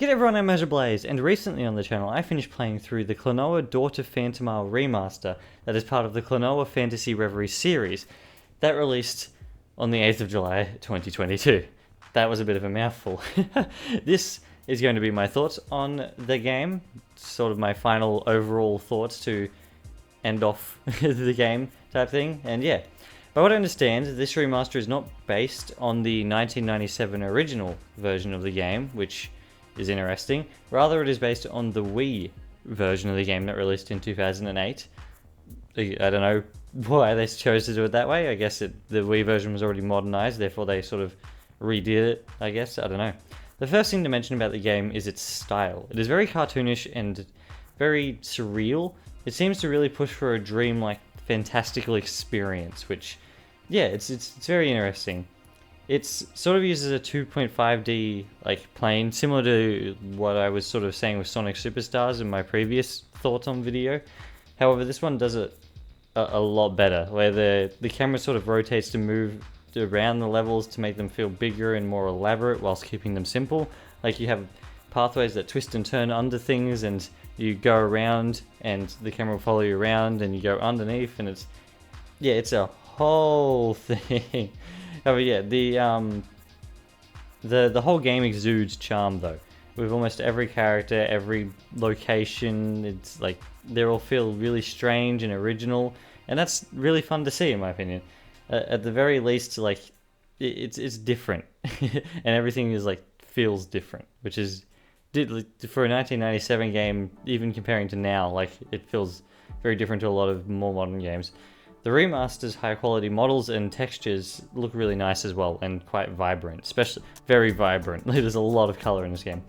G'day everyone, I'm AzureBlaze, and recently on the channel I finished playing through the Klonoa Daughter Phantomile remaster that is part of the Klonoa Phantasy Reverie series that released on the 8th of July 2022. That was a bit of a mouthful. This is going to be my thoughts on the game, sort of my final overall thoughts to end off the game type thing, and yeah. By what I understand, this remaster is not based on the 1997 original version of the game, which is interesting. Rather, it is based on the Wii version of the game that released in 2008. I don't know why they chose to do it that way. I guess the Wii version was already modernized, therefore they sort of redid it, I guess. I don't know. The first thing to mention about the game is its style. It is very cartoonish and very surreal. It seems to really push for a dream-like fantastical experience, which, yeah, it's very interesting. It's sort of uses a 2.5D like plane, similar to what I was sort of saying with Sonic Superstars in my previous thoughts on video. However, this one does it a lot better, where the camera sort of rotates to move around the levels to make them feel bigger and more elaborate whilst keeping them simple. Like you have pathways that twist and turn under things, and you go around and the camera will follow you around, and you go underneath, and it's a whole thing. Oh yeah, the whole game exudes charm though. With almost every character, every location, it's like they all feel really strange and original, and that's really fun to see in my opinion. At the very least, like it's different, and everything is like feels different, which is for a 1997 game, even comparing to now, like it feels very different to a lot of more modern games. The remaster's high quality models and textures look really nice as well, and quite vibrant, especially very vibrant. There's a lot of color in this game.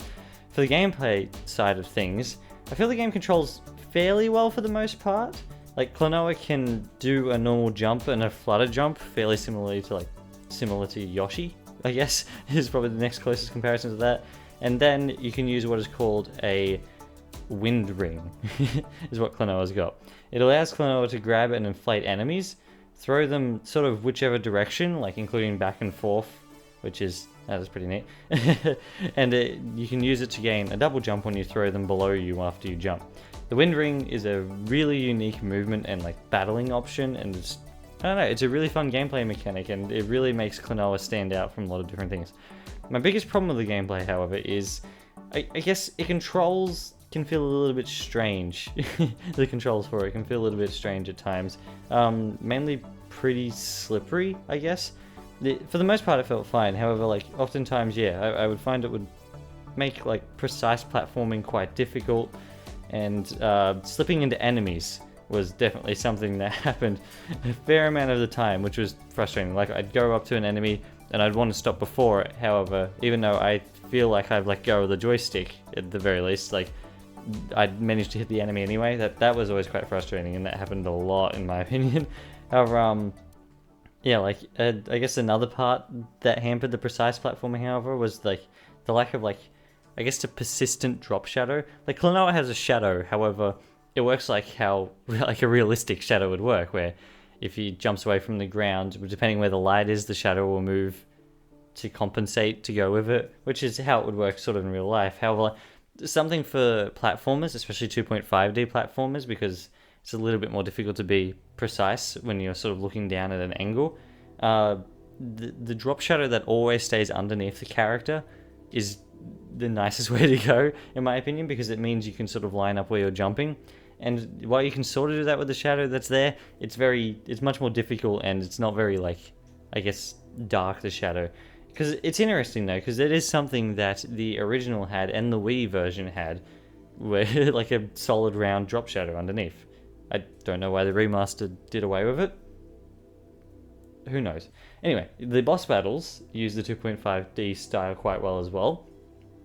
For the gameplay side of things, I feel the game controls fairly well for the most part. Like Klonoa can do a normal jump and a flutter jump fairly similar to Yoshi, I guess, is probably the next closest comparison to that. And then you can use what is called a wind ring, is what Klonoa's got. It allows Klonoa to grab and inflate enemies, throw them sort of whichever direction, like including back and forth, that is pretty neat. And you can use it to gain a double jump when you throw them below you after you jump. The wind ring is a really unique movement and like battling option, and I don't know, it's a really fun gameplay mechanic, and it really makes Klonoa stand out from a lot of different things. My biggest problem with the gameplay, however, is I guess it can feel a little bit strange. The controls for it can feel a little bit strange at times. Mainly pretty slippery, I guess. For the most part it felt fine, however, like oftentimes, yeah, I would find it would make like precise platforming quite difficult, and slipping into enemies was definitely something that happened a fair amount of the time, which was frustrating. Like I'd go up to an enemy and I'd want to stop before it, however, even though I feel like I've let go of the joystick at the very least, like I'd managed to hit the enemy anyway. That was always quite frustrating, and that happened a lot in my opinion. However, yeah, like I guess another part that hampered the precise platforming, however, was like the lack of I guess a persistent drop shadow. Like Klonoa has a shadow, however, it works like how like a realistic shadow would work, where if he jumps away from the ground, depending where the light is, the shadow will move to compensate to go with it, which is how it would work sort of in real life. However, something for platformers, especially 2.5D platformers, because it's a little bit more difficult to be precise when you're sort of looking down at an angle. The drop shadow that always stays underneath the character is the nicest way to go, in my opinion, because it means you can sort of line up where you're jumping. And while you can sort of do that with the shadow that's there, it's much more difficult, and it's not very, I guess, dark, the shadow. Because it's interesting though, because it is something that the original had and the Wii version had, where like a solid round drop shadow underneath. I don't know why the remaster did away with it. Who knows? Anyway, the boss battles use the 2.5D style quite well as well.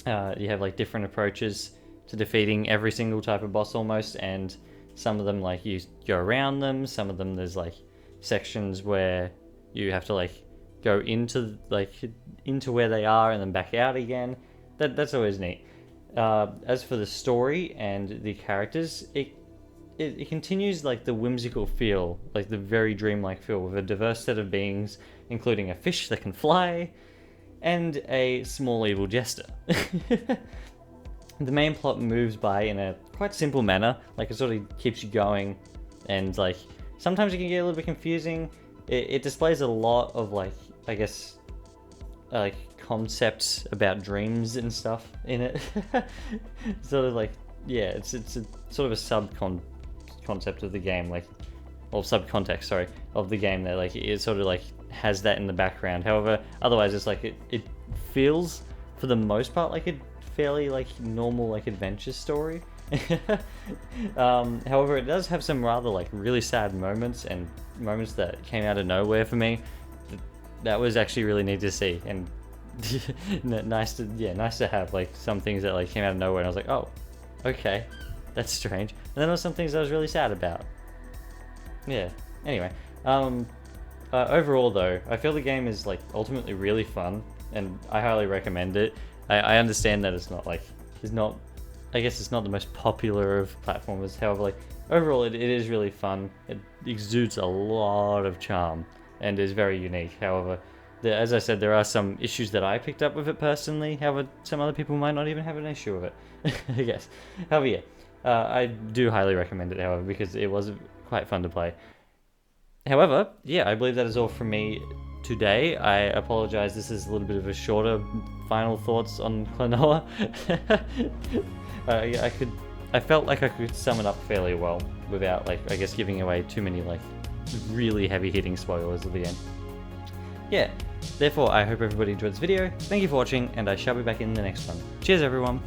You have like different approaches to defeating every single type of boss almost, and some of them like you go around them, some of them there's like sections where you have to like go into where they are and then back out again. That's always neat. As for the story and the characters, it continues like the whimsical feel, like the very dreamlike feel, with a diverse set of beings, including a fish that can fly and a small evil jester. the main plot moves by in a quite simple manner. Like, it sort of keeps you going, and like sometimes it can get a little bit confusing. It displays a lot of, like, I guess, like concepts about dreams and stuff in it. Sort of like, yeah, it's a sort of a concept of the game, like, or subcontext, sorry, of the game, that like it sort of like has that in the background. However, otherwise it's like it feels for the most part like a fairly like normal like adventure story. However, it does have some rather like really sad moments, and moments that came out of nowhere for me. That was actually really neat to see, and nice to have like some things that like came out of nowhere, and I was like, oh, okay, that's strange. And then there was some things I was really sad about. Yeah. Anyway, overall though, I feel the game is like ultimately really fun, and I highly recommend it. I understand that it's not I guess it's not the most popular of platformers. However, like overall, it is really fun. It exudes a lot of charm and is very unique. However, as I said, there are some issues that I picked up with it personally. However, some other people might not even have an issue with it, I guess. However, yeah, I do highly recommend it, however, because it was quite fun to play. However, yeah, I believe that is all from me today. I apologize, this is a little bit of a shorter final thoughts on Klonoa. I felt like I could sum it up fairly well without, like, I guess giving away too many, like, really heavy-hitting spoilers of the game. Yeah, therefore, I hope everybody enjoyed this video. Thank you for watching, and I shall be back in the next one. Cheers, everyone!